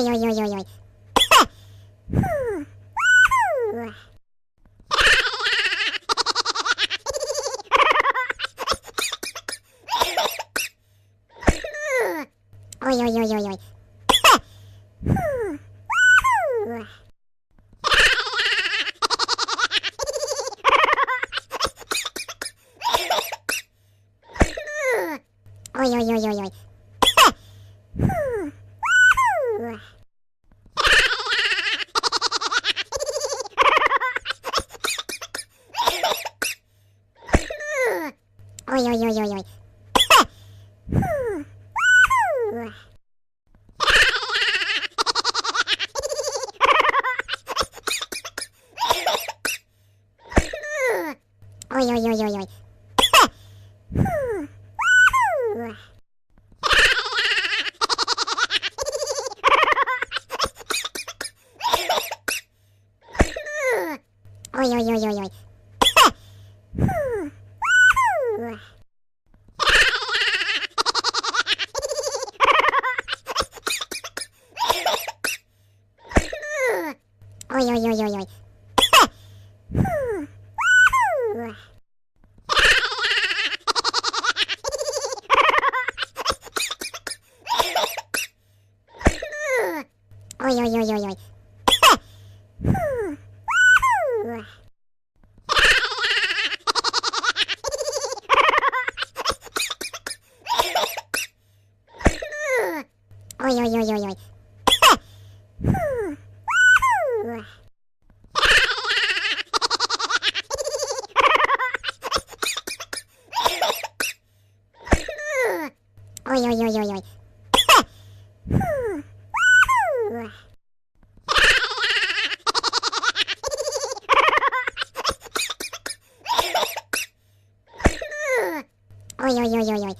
Oi, oi, oi, oi, oi. Oi, oi, oi, oi, oi. Oi, oi, oi, oi, oi. Oi, oi, oi, oi, oi. Oi, oi, oi, oi, oi. Oi, oi, oi, oi, oi. Oi, oi, oi, oi, oi. Oi, oi, oi, oi, oi. Oi, oi, oi, oi, oi. Oi, oi, oi, oi, oi. Oi, oi, oi, oi, oi.